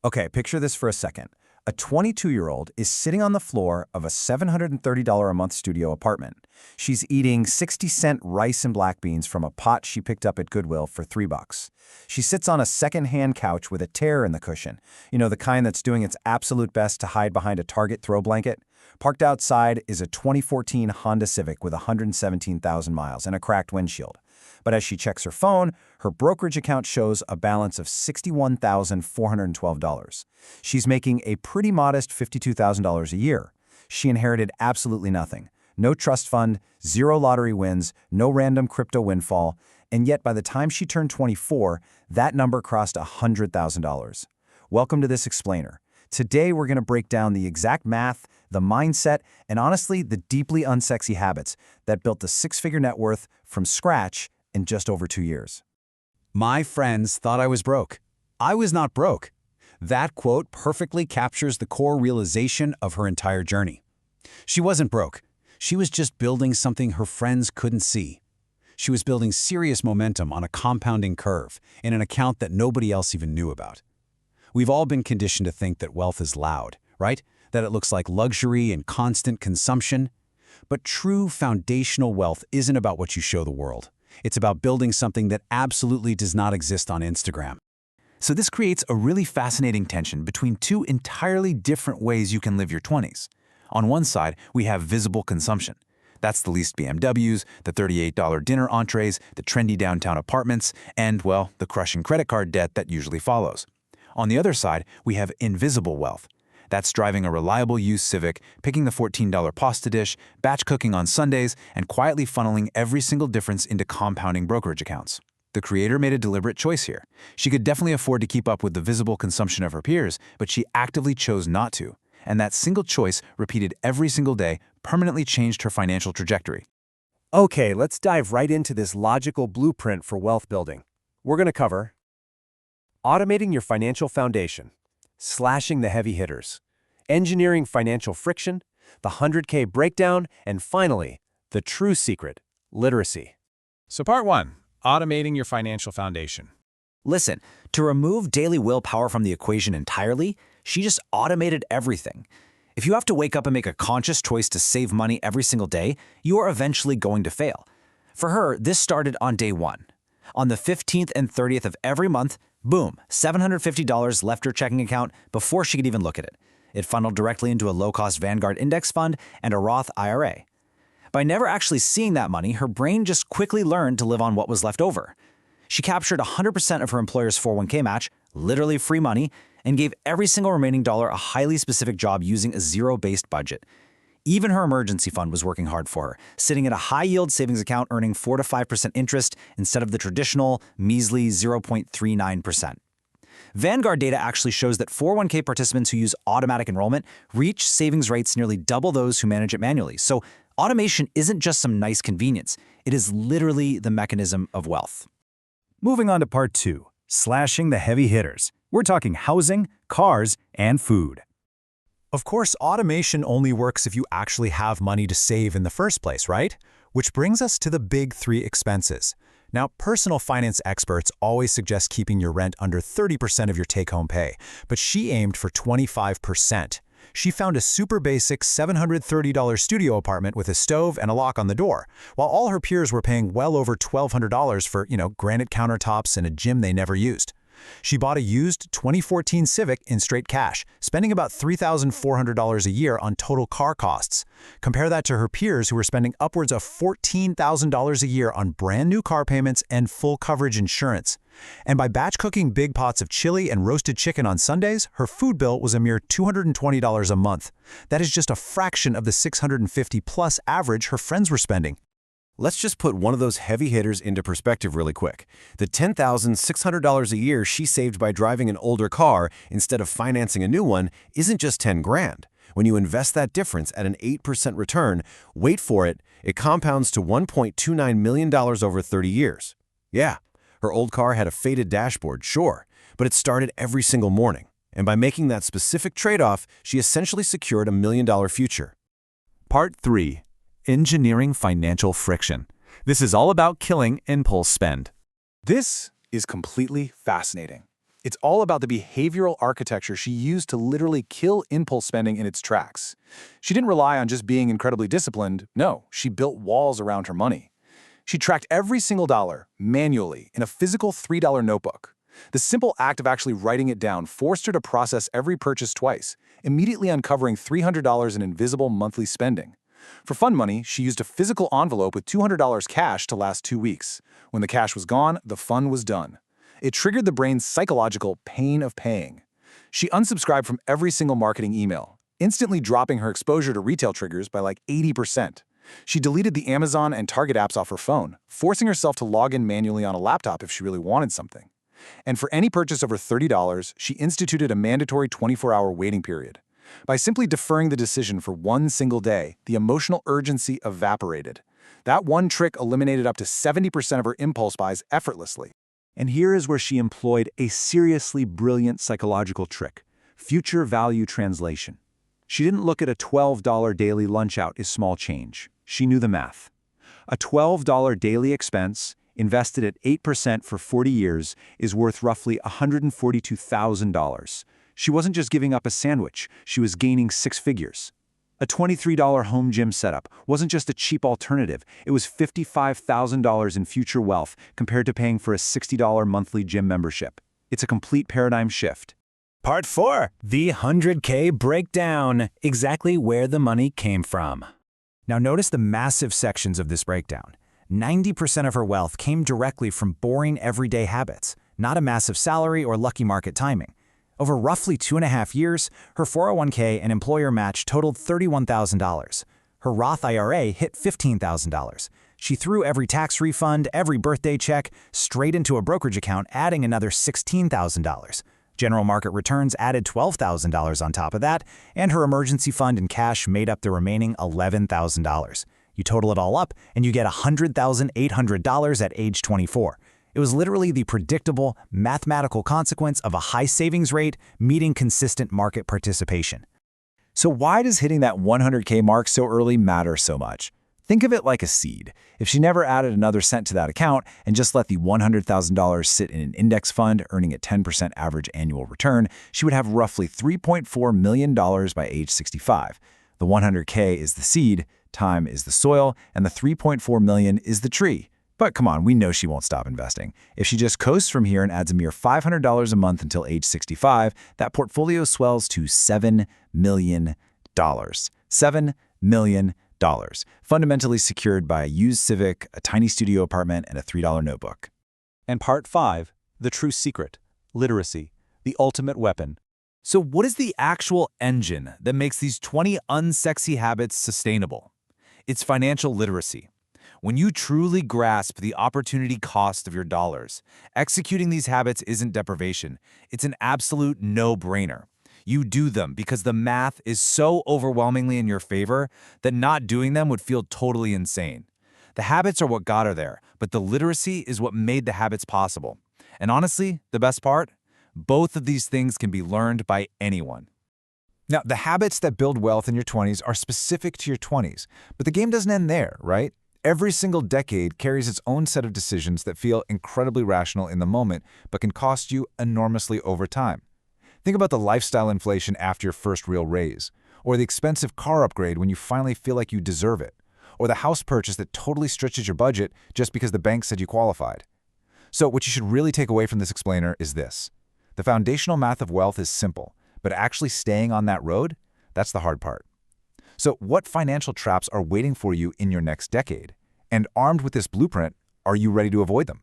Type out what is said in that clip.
Okay, picture this for a second. A 22-year-old is sitting on the floor of a $730 a month studio apartment. She's eating 60-cent rice and black beans from a pot she picked up at Goodwill for $3. She sits on a second-hand couch with a tear in the cushion. You know, the kind that's doing its absolute best to hide behind a Target throw blanket. Parked outside is a 2014 Honda Civic with 117,000 miles and a cracked windshield. But as she checks her phone, her brokerage account shows a balance of $61,412. She's making a pretty modest $52,000 a year. She inherited absolutely nothing. No trust fund, zero lottery wins, no random crypto windfall, and yet by the time she turned 24, that number crossed $100,000. Welcome to this explainer. Today we're going to break down the exact math, the mindset, and honestly, the deeply unsexy habits that built the six-figure net worth from scratch in just over 2 years. My friends thought I was broke. I was not broke. That quote perfectly captures the core realization of her entire journey. She wasn't broke. She was just building something her friends couldn't see. She was building serious momentum on a compounding curve in an account that nobody else even knew about. We've all been conditioned to think that wealth is loud, right? That it looks like luxury and constant consumption. But true foundational wealth isn't about what you show the world. It's about building something that absolutely does not exist on Instagram. So this creates a really fascinating tension between two entirely different ways you can live your 20s. On one side, we have visible consumption. That's the leased BMWs, the $38 dinner entrees, the trendy downtown apartments, and, well, the crushing credit card debt that usually follows. On the other side, we have invisible wealth. That's driving a reliable used Civic, picking the $14 pasta dish, batch cooking on Sundays, and quietly funneling every single difference into compounding brokerage accounts. The creator made a deliberate choice here. She could definitely afford to keep up with the visible consumption of her peers, but she actively chose not to. And that single choice, repeated every single day, permanently changed her financial trajectory. Okay, let's dive right into this logical blueprint for wealth building. We're going to cover automating your financial foundation, slashing the heavy hitters, engineering financial friction, the 100K breakdown, and finally, the true secret, literacy. So part 1, automating your financial foundation. Listen, to remove daily willpower from the equation entirely, she just automated everything. If you have to wake up and make a conscious choice to save money every single day, you are eventually going to fail. For her, this started on day 1. On the 15th and 30th of every month, boom, $750 left her checking account before she could even look at it. It funneled directly into a low-cost Vanguard index fund and a Roth IRA. By never actually seeing that money, her brain just quickly learned to live on what was left over. She captured 100% of her employer's 401k match, literally free money, and gave every single remaining dollar a highly specific job using a zero-based budget. Even her emergency fund was working hard for her, sitting at a high-yield savings account earning 4 to 5% interest instead of the traditional, measly 0.39%. Vanguard data actually shows that 401k participants who use automatic enrollment reach savings rates nearly double those who manage it manually. So automation isn't just some nice convenience. It is literally the mechanism of wealth. Moving on to part 2, slashing the heavy hitters. We're talking housing, cars, and food. Of course, automation only works if you actually have money to save in the first place, right? Which brings us to the big 3 expenses. Now, personal finance experts always suggest keeping your rent under 30% of your take-home pay, but she aimed for 25%. She found a super basic $730 studio apartment with a stove and a lock on the door, while all her peers were paying well over $1,200 for, granite countertops and a gym they never used. She bought a used 2014 Civic in straight cash, spending about $3,400 a year on total car costs. Compare that to her peers who were spending upwards of $14,000 a year on brand new car payments and full coverage insurance. And by batch cooking big pots of chili and roasted chicken on Sundays, her food bill was a mere $220 a month. That is just a fraction of the $650+ average her friends were spending. Let's just put one of those heavy hitters into perspective really quick. The $10,600 a year she saved by driving an older car instead of financing a new one isn't just 10 grand. When you invest that difference at an 8% return, wait for it, it compounds to $1.29 million over 30 years. Yeah, her old car had a faded dashboard, sure, but it started every single morning. And by making that specific trade-off, she essentially secured a $1 million future. Part 3. Engineering financial friction. This is all about killing impulse spend. This is completely fascinating. It's all about the behavioral architecture she used to literally kill impulse spending in its tracks. She didn't rely on just being incredibly disciplined. No, she built walls around her money. She tracked every single dollar, manually, in a physical $3 notebook. The simple act of actually writing it down forced her to process every purchase twice, immediately uncovering $300 in invisible monthly spending. For fun money, she used a physical envelope with $200 cash to last 2 weeks. When the cash was gone, the fun was done. It triggered the brain's psychological pain of paying. She unsubscribed from every single marketing email, instantly dropping her exposure to retail triggers by like 80%. She deleted the Amazon and Target apps off her phone, forcing herself to log in manually on a laptop if she really wanted something. And for any purchase over $30, she instituted a mandatory 24-hour waiting period. By simply deferring the decision for one single day, the emotional urgency evaporated. That one trick eliminated up to 70% of her impulse buys effortlessly. And here is where she employed a seriously brilliant psychological trick: future value translation. She didn't look at a $12 daily lunch out as small change. She knew the math. A $12 daily expense, invested at 8% for 40 years, is worth roughly $142,000. She wasn't just giving up a sandwich, she was gaining 6 figures. A $23 home gym setup wasn't just a cheap alternative, it was $55,000 in future wealth compared to paying for a $60 monthly gym membership. It's a complete paradigm shift. Part 4. The 100K breakdown. Exactly where the money came from. Now notice the massive sections of this breakdown. 90% of her wealth came directly from boring everyday habits, not a massive salary or lucky market timing. Over roughly 2.5 years, her 401k and employer match totaled $31,000. Her Roth IRA hit $15,000. She threw every tax refund, every birthday check, straight into a brokerage account, adding another $16,000. General market returns added $12,000 on top of that, and her emergency fund and cash made up the remaining $11,000. You total it all up, and you get $100,800 at age 24. It was literally the predictable, mathematical consequence of a high savings rate meeting consistent market participation. So why does hitting that 100K mark so early matter so much? Think of it like a seed. If she never added another cent to that account and just let the $100,000 sit in an index fund earning a 10% average annual return, she would have roughly $3.4 million by age 65. The 100K is the seed, time is the soil, and the $3.4 million is the tree. But come on, we know she won't stop investing. If she just coasts from here and adds a mere $500 a month until age 65, that portfolio swells to $7 million. $7 million. Fundamentally secured by a used Civic, a tiny studio apartment, and a $3 notebook. And Part 5. The true secret. Literacy. The ultimate weapon. So what is the actual engine that makes these 20 unsexy habits sustainable? It's financial literacy. When you truly grasp the opportunity cost of your dollars, executing these habits isn't deprivation. It's an absolute no-brainer. You do them because the math is so overwhelmingly in your favor that not doing them would feel totally insane. The habits are what got her there, but the literacy is what made the habits possible. And honestly, the best part? Both of these things can be learned by anyone. Now, the habits that build wealth in your 20s are specific to your 20s, but the game doesn't end there, right? Every single decade carries its own set of decisions that feel incredibly rational in the moment, but can cost you enormously over time. Think about the lifestyle inflation after your first real raise, or the expensive car upgrade when you finally feel like you deserve it, or the house purchase that totally stretches your budget just because the bank said you qualified. So what you should really take away from this explainer is this. The foundational math of wealth is simple, but actually staying on that road, that's the hard part. So what financial traps are waiting for you in your next decade? And armed with this blueprint, are you ready to avoid them?